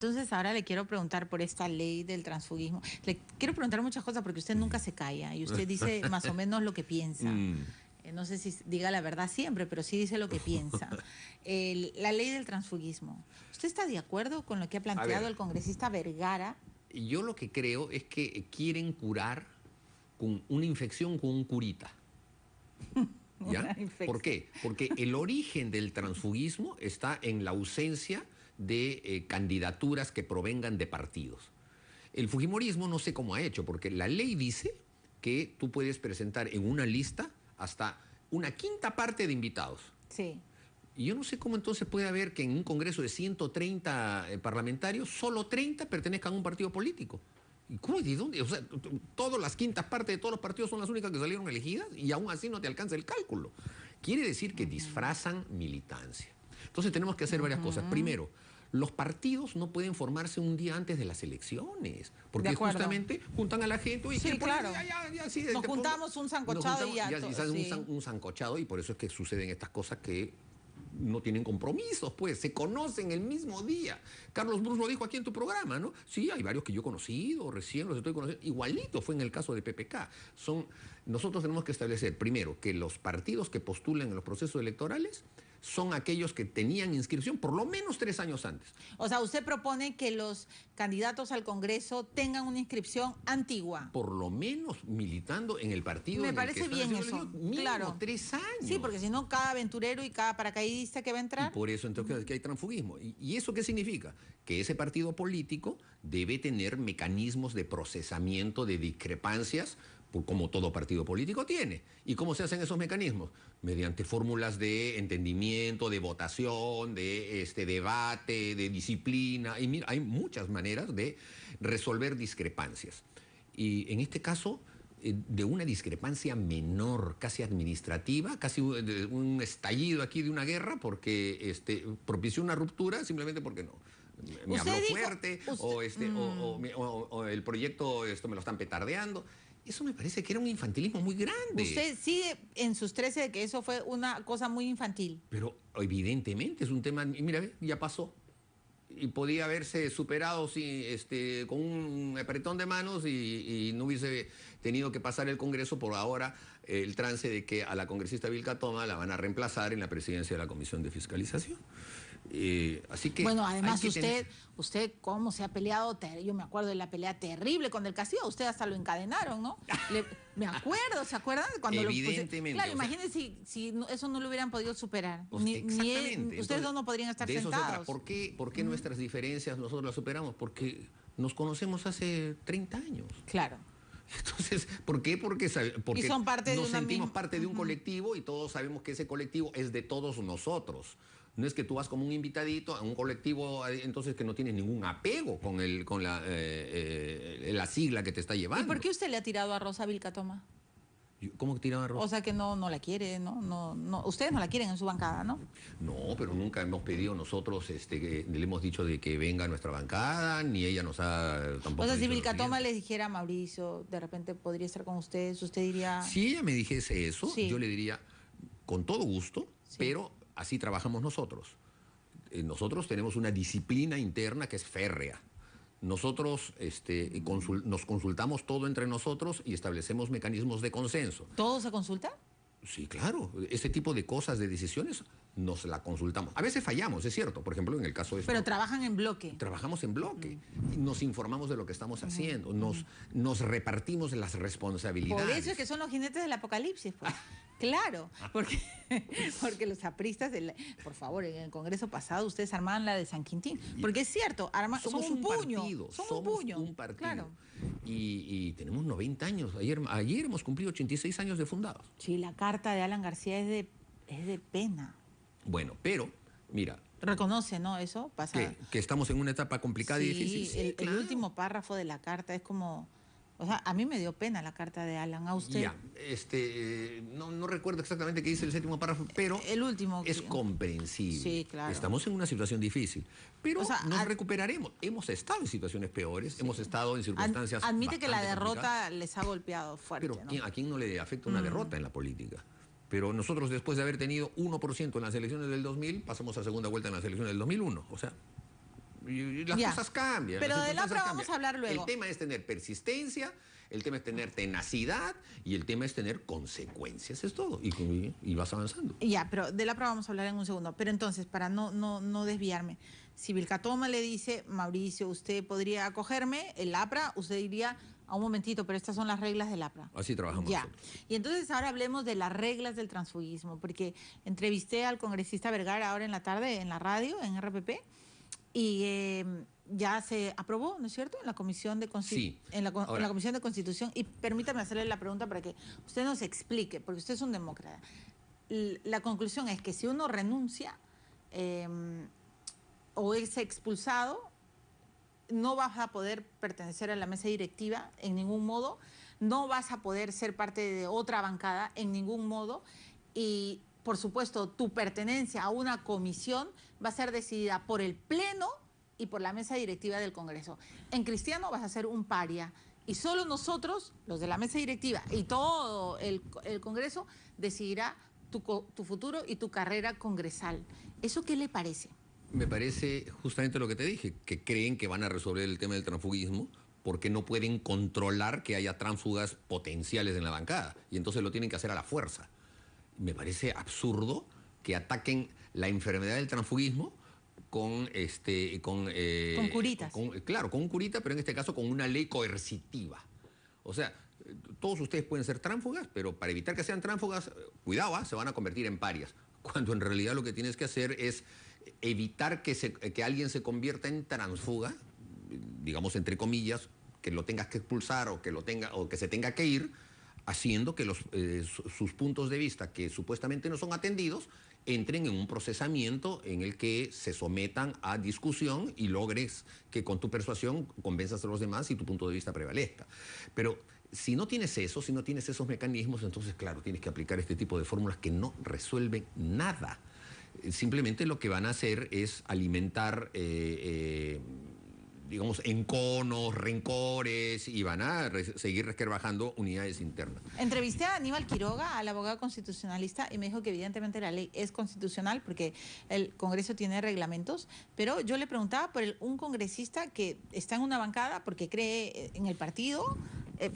Entonces ahora le quiero preguntar por esta ley del transfugismo. Le quiero preguntar muchas cosas porque usted nunca se calla y usted dice más o menos lo que piensa. No sé si diga la verdad siempre, pero sí dice lo que piensa. La ley del transfugismo. ¿Usted está de acuerdo con lo que ha planteado el congresista Vergara? Yo lo que creo es que quieren curar con una infección con un curita. ¿Ya? ¿Por qué? Porque el origen del transfugismo está en la ausencia de candidaturas que provengan de partidos. El fujimorismo no sé cómo ha hecho, porque la ley dice que tú puedes presentar en una lista hasta una quinta parte de invitados. Sí. Y yo no sé cómo entonces puede haber que en un congreso de 130 parlamentarios, solo 30 pertenezcan a un partido político. ¿Y cómo? ¿De dónde? O sea, todas las quintas partes de todos los partidos son las únicas que salieron elegidas y aún así no te alcanza el cálculo. Quiere decir que disfrazan militancia. Entonces tenemos que hacer varias cosas. Primero, los partidos no pueden formarse un día antes de las elecciones, porque justamente juntan a la gente y sí, claro. Sí, nos juntamos un sancochado y ya. Un sancochado, y por eso es que suceden estas cosas que no tienen compromisos, pues, se conocen el mismo día. Carlos Bruce lo dijo aquí en tu programa, ¿no? Sí, hay varios que yo he conocido, recién los estoy conociendo. Igualito fue en el caso de PPK. Nosotros tenemos que establecer, primero, que los partidos que postulan en los procesos electorales son aquellos que tenían inscripción por lo menos 3 años antes. O sea, usted propone que los candidatos al Congreso tengan una inscripción antigua. Por lo menos militando en el partido. Me parece bien eso. Mínimo 3 años. Sí, porque si no, cada aventurero y cada paracaidista que va a entrar. Y por eso entonces que hay transfugismo. ¿Y eso qué significa? Que ese partido político debe tener mecanismos de procesamiento de discrepancias, como todo partido político tiene. ¿Y cómo se hacen esos mecanismos? Mediante fórmulas de entendimiento, de votación, de debate, de disciplina. Y mira, hay muchas maneras de resolver discrepancias. Y en este caso, de una discrepancia menor, casi administrativa, casi un estallido aquí de una guerra, porque propició una ruptura simplemente porque no. Me habló fuerte, o el proyecto me lo están petardeando. Eso me parece que era un infantilismo muy grande. Usted sigue en sus 13 de que eso fue una cosa muy infantil. Pero evidentemente es un tema, mira, ya pasó. Y podía haberse superado con un apretón de manos y no hubiese tenido que pasar el Congreso por ahora el trance de que a la congresista Vilca Toma la van a reemplazar en la presidencia de la Comisión de Fiscalización. Así que... Bueno, además usted cómo se ha peleado, yo me acuerdo de la pelea terrible con el Castillo, usted hasta lo encadenaron, ¿no? Me acuerdo, ¿se acuerdan? Cuando evidentemente. Claro, imagínense si eso no lo hubieran podido superar. Exactamente. Ustedes dos no podrían estar sentados. ¿Por qué nuestras diferencias nosotros las superamos? Porque nos conocemos hace 30 años. Claro. Entonces, ¿por qué? Porque y son parte nos sentimos parte de un colectivo y todos sabemos que ese colectivo es de todos nosotros. No es que tú vas como un invitadito a un colectivo entonces que no tienes ningún apego con la sigla que te está llevando. ¿Y por qué usted le ha tirado a Rosa Vilca Toma? ¿Cómo que tiraba a Rosa? O sea que no la quiere, ¿no? Ustedes no la quieren en su bancada, ¿no? No, pero nunca hemos pedido nosotros, le hemos dicho de que venga a nuestra bancada, ni ella nos ha tampoco. O sea, si Vilca Toma les dijera a Mauricio, de repente podría estar con ustedes, usted diría... Si ella me dijese eso, yo le diría, con todo gusto, pero así trabajamos nosotros. Nosotros tenemos una disciplina interna que es férrea. Nosotros nos consultamos todo entre nosotros y establecemos mecanismos de consenso. ¿Todo se consulta? Sí, claro. Ese tipo de cosas, de decisiones, nos la consultamos. A veces fallamos, es cierto. Por ejemplo, en el caso de... Pero trabajan en bloque. Trabajamos en bloque. Nos informamos de lo que estamos haciendo. Nos repartimos las responsabilidades. Por eso es que son los jinetes del apocalipsis, pues. Claro, porque los apristas, por favor, en el Congreso pasado ustedes armaban la de San Quintín. Porque es cierto, somos un puño. Partido, Somos un partido. Claro. Y tenemos 90 años. Ayer hemos cumplido 86 años de fundados. Sí, la carta de Alan García es de pena. Bueno, pero, mira... Reconoce, ¿no? Eso pasa. Que estamos en una etapa complicada y difícil. Sí, el último párrafo de la carta es como... O sea, a mí me dio pena la carta de Alan. ¿A usted? Ya, no recuerdo exactamente qué dice el 7º párrafo, pero el último es comprensible. Sí, claro. Estamos en una situación difícil, pero nos recuperaremos. Hemos estado en situaciones peores, hemos estado en circunstancias admite que la derrota complicadas. Les ha golpeado fuerte, pero ¿no? ¿a quién no le afecta una derrota en la política? Pero nosotros, después de haber tenido 1% en las elecciones del 2000, pasamos a segunda vuelta en las elecciones del 2001. O sea, Y las Ya. cosas cambian. Pero las del APRA circunstancias vamos a hablar luego. El tema es tener persistencia, el tema es tener tenacidad y el tema es tener consecuencias, es todo. Y vas avanzando. Ya, pero del APRA vamos a hablar en un segundo. Pero entonces, para no desviarme, si Vilcatoma le dice, Mauricio, usted podría acogerme, el APRA, usted diría, a un momentito, pero estas son las reglas del APRA. Así trabajamos Ya. nosotros. Y entonces ahora hablemos de las reglas del transfugismo, porque entrevisté al congresista Vergara ahora en la tarde en la radio, en RPP, y ya se aprobó, ¿no es cierto?, en la Comisión de Sí. en la Ahora, Comisión de Constitución. Y permítame hacerle la pregunta para que usted nos explique, porque usted es un demócrata. La conclusión es que si uno renuncia o es expulsado, no vas a poder pertenecer a la mesa directiva en ningún modo, no vas a poder ser parte de otra bancada en ningún modo y, por supuesto, tu pertenencia a una comisión va a ser decidida por el Pleno y por la mesa directiva del Congreso. En Cristiano vas a ser un paria y solo nosotros, los de la mesa directiva y todo el Congreso, decidirá tu futuro y tu carrera congresal. ¿Eso qué le parece? me parece justamente lo que te dije, que creen que van a resolver el tema del transfugismo porque no pueden controlar que haya tránsfugas potenciales en la bancada y entonces lo tienen que hacer a la fuerza. Me parece absurdo que ataquen la enfermedad del transfugismo con curitas. Claro, con un curita, pero en este caso con una ley coercitiva. O sea, todos ustedes pueden ser tránsfugas, pero para evitar que sean tránsfugas, cuidado, se van a convertir en parias. Cuando en realidad lo que tienes que hacer es evitar que alguien se convierta en tránsfuga, digamos entre comillas, que lo tengas que expulsar o que se tenga que ir, haciendo que sus puntos de vista, que supuestamente no son atendidos, entren en un procesamiento en el que se sometan a discusión y logres que con tu persuasión convenzas a los demás y tu punto de vista prevalezca. Pero si no tienes eso, si no tienes esos mecanismos, entonces, claro, tienes que aplicar este tipo de fórmulas que no resuelven nada. Simplemente lo que van a hacer es alimentar digamos, enconos, rencores, y van a seguir resquebrajando unidades internas. Entrevisté a Aníbal Quiroga, al abogado constitucionalista, y me dijo que evidentemente la ley es constitucional porque el Congreso tiene reglamentos, pero yo le preguntaba por un congresista que está en una bancada porque cree en el partido.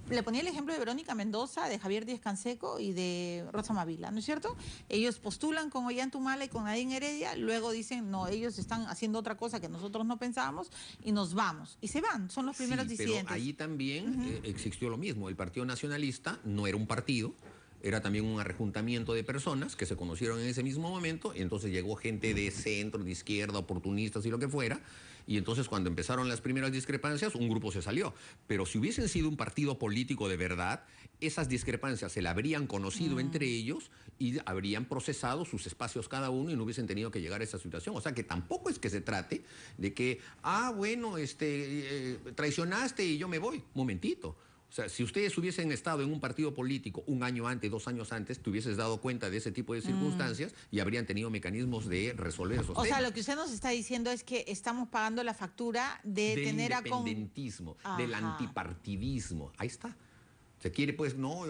Le ponía el ejemplo de Verónica Mendoza, de Javier Díaz Canseco y de Rosa Mavila, ¿no es cierto? Ellos postulan con Ollantumala y con Nadine Heredia, luego dicen, no, ellos están haciendo otra cosa que nosotros no pensábamos y nos vamos. Y se van, son los primeros disidentes. Pero ahí también existió lo mismo. El Partido Nacionalista no era un partido, era también un arrejuntamiento de personas que se conocieron en ese mismo momento, y entonces llegó gente de centro, de izquierda, oportunistas y lo que fuera, y entonces cuando empezaron las primeras discrepancias, un grupo se salió. Pero si hubiesen sido un partido político de verdad, esas discrepancias se la habrían conocido entre ellos y habrían procesado sus espacios cada uno y no hubiesen tenido que llegar a esa situación. O sea que tampoco es que se trate de que, bueno, traicionaste y yo me voy. Momentito. O sea, si ustedes hubiesen estado en un partido político un año antes, 2 años antes, te hubieses dado cuenta de ese tipo de circunstancias y habrían tenido mecanismos de resolver esos temas. O sea, lo que usted nos está diciendo es que estamos pagando la factura de del tener independentismo, del antipartidismo. Ahí está. Se quiere, pues, no,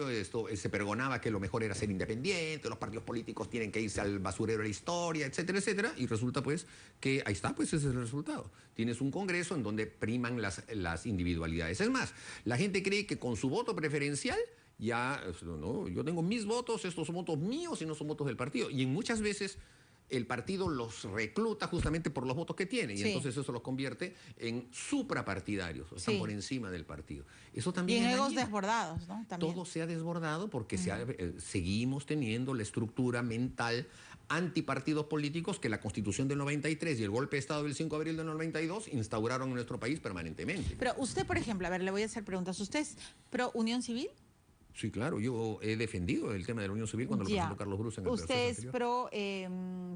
se pregonaba que lo mejor era ser independiente, los partidos políticos tienen que irse al basurero de la historia, etcétera, etcétera, y resulta, pues, que ahí está, pues, ese es el resultado. Tienes un Congreso en donde priman las individualidades. Es más, la gente cree que con su voto preferencial ya, no, yo tengo mis votos, estos son votos míos y no son votos del partido. Y en muchas veces el partido los recluta justamente por los votos que tiene y entonces eso los convierte en suprapartidarios, están por encima del partido. Eso también y en egos desbordados, ¿no? También. Todo se ha desbordado porque seguimos teniendo la estructura mental antipartidos políticos que la Constitución del 93 y el golpe de Estado del 5 de abril del 92 instauraron en nuestro país permanentemente. Pero usted, por ejemplo, a ver, le voy a hacer preguntas. ¿Usted es pro unión civil? Sí, claro, yo he defendido el tema de la unión civil cuando lo presentó Carlos Brus en el proceso anterior. ¿Usted es pro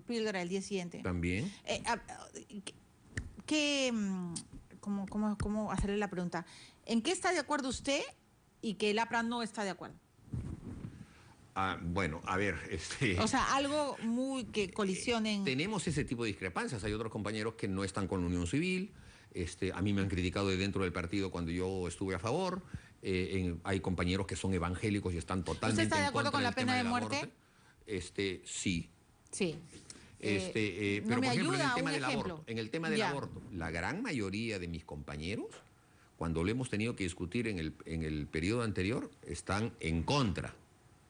píldora del día siguiente? También. ¿Cómo hacerle la pregunta? ¿En qué está de acuerdo usted y que el APRA no está de acuerdo? Bueno, a ver... O sea, algo muy que colisionen... tenemos ese tipo de discrepancias. Hay otros compañeros que no están con la unión civil. A mí me han criticado de dentro del partido cuando yo estuve a favor. Hay compañeros que son evangélicos y están totalmente ¿Usted está de acuerdo con la pena de muerte? Sí. Sí. Pero no me por ejemplo, ayuda, un en el tema del Ya. aborto, la gran mayoría de mis compañeros, cuando lo hemos tenido que discutir en el periodo anterior, están en contra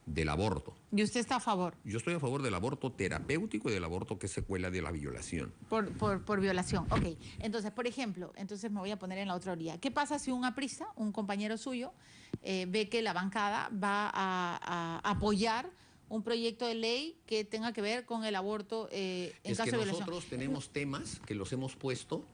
del aborto. ¿Y usted está a favor? Yo estoy a favor del aborto terapéutico y del aborto que es secuela de la violación. Por violación. Ok. Entonces, por ejemplo, entonces me voy a poner en la otra orilla. ¿Qué pasa si un aprista, un compañero suyo, ve que la bancada va a apoyar un proyecto de ley que tenga que ver con el aborto en Es caso que de violación? nosotros tenemos temas que los hemos puesto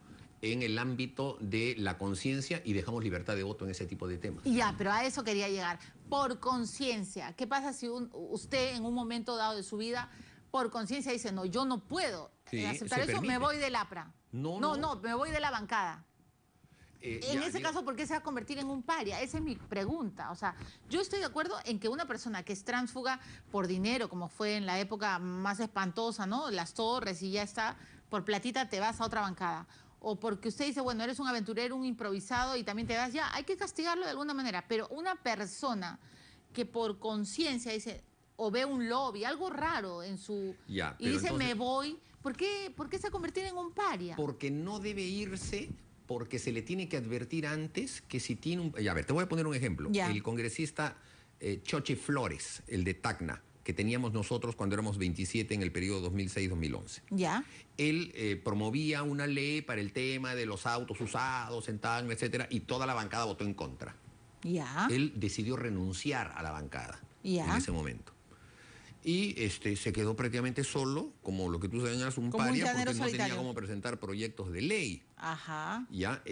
en el ámbito de la conciencia y dejamos libertad de voto en ese tipo de temas. Ya, pero a eso quería llegar. Por conciencia, ¿qué pasa si usted en un momento dado de su vida, por conciencia dice, no, yo no puedo Sí, aceptar se eso, permite. me voy del APRA? No, me voy de la bancada. En ese caso, ¿por qué se va a convertir en un paria? Esa es mi pregunta. O sea, yo estoy de acuerdo en que una persona que es tránsfuga por dinero, como fue en la época más espantosa, ¿no? Las torres y ya está, por platita te vas a otra bancada. O porque usted dice, bueno, eres un aventurero, un improvisado y también te vas, ya, hay que castigarlo de alguna manera. Pero una persona que por conciencia dice, o ve un lobby, algo raro en su... Ya, y pero dice, entonces- me voy, ¿por qué se va a convertir en un paria? Porque no debe irse, porque se le tiene que advertir antes que si tiene un... Ya, a ver, te voy a poner un ejemplo. Ya. El congresista Choche Flores, el de Tacna, que teníamos nosotros cuando éramos 27 en el periodo 2006-2011. Ya, Él promovía una ley para el tema de los autos usados en Tacna, etcétera, y toda la bancada votó en contra. ya, Él decidió renunciar a la bancada Ya. en ese momento. Y se quedó prácticamente solo, como lo que tú señalas, un Como un paria, llanero porque no tenía solitario. cómo presentar proyectos de ley. ajá. Ya,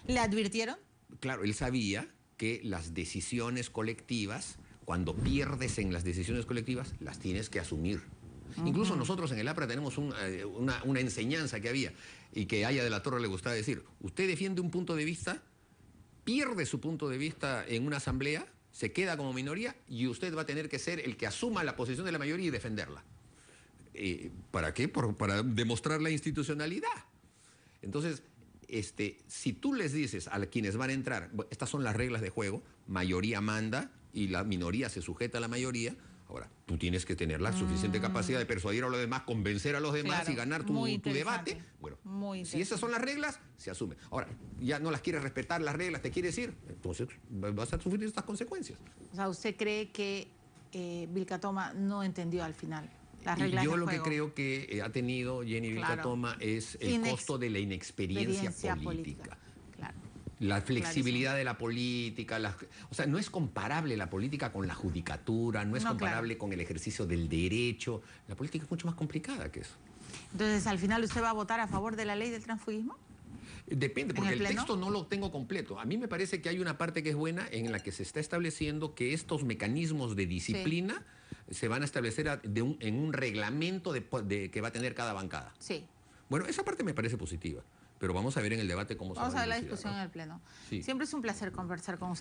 ¿Le advirtieron? claro, él sabía que las decisiones colectivas, cuando pierdes en las decisiones colectivas, las tienes que asumir. Incluso nosotros en el APRA tenemos una enseñanza que había y que a Aya de la Torre le gustaba decir, usted defiende un punto de vista, pierde su punto de vista en una asamblea, se queda como minoría y usted va a tener que ser el que asuma la posición de la mayoría y defenderla. ¿Para qué? Para demostrar la institucionalidad. Entonces, si tú les dices a quienes van a entrar, estas son las reglas de juego, mayoría manda y la minoría se sujeta a la mayoría, ahora tú tienes que tener la suficiente capacidad de persuadir a los demás, convencer a los demás Claro, y ganar tu muy debate. interesante. Bueno, Muy si esas son las reglas, se asume. Ahora, ya no las quieres respetar las reglas, te quieres ir, entonces vas a sufrir estas consecuencias. O sea, ¿usted cree que Vilcatoma no entendió al final las reglas Y yo del lo que juego? creo que ha tenido Jenny Claro. Vilcatoma es el costo de la inexperiencia política. Claro. La flexibilidad de la política, o sea, no es comparable la política con la judicatura, no es No, comparable con el ejercicio del derecho. La política es mucho más complicada que eso. Entonces, al final, ¿usted va a votar a favor de la ley del transfugismo? Depende, ¿En porque el el pleno? texto no lo tengo completo. A mí me parece que hay una parte que es buena en la que se está estableciendo que estos mecanismos de disciplina se van a establecer en un reglamento que va a tener cada bancada. Sí. Bueno, esa parte me parece positiva, pero vamos a ver en el debate cómo se va Vamos a ver la dilucidar, discusión ¿no? en el Pleno. Sí. Siempre es un placer conversar con usted.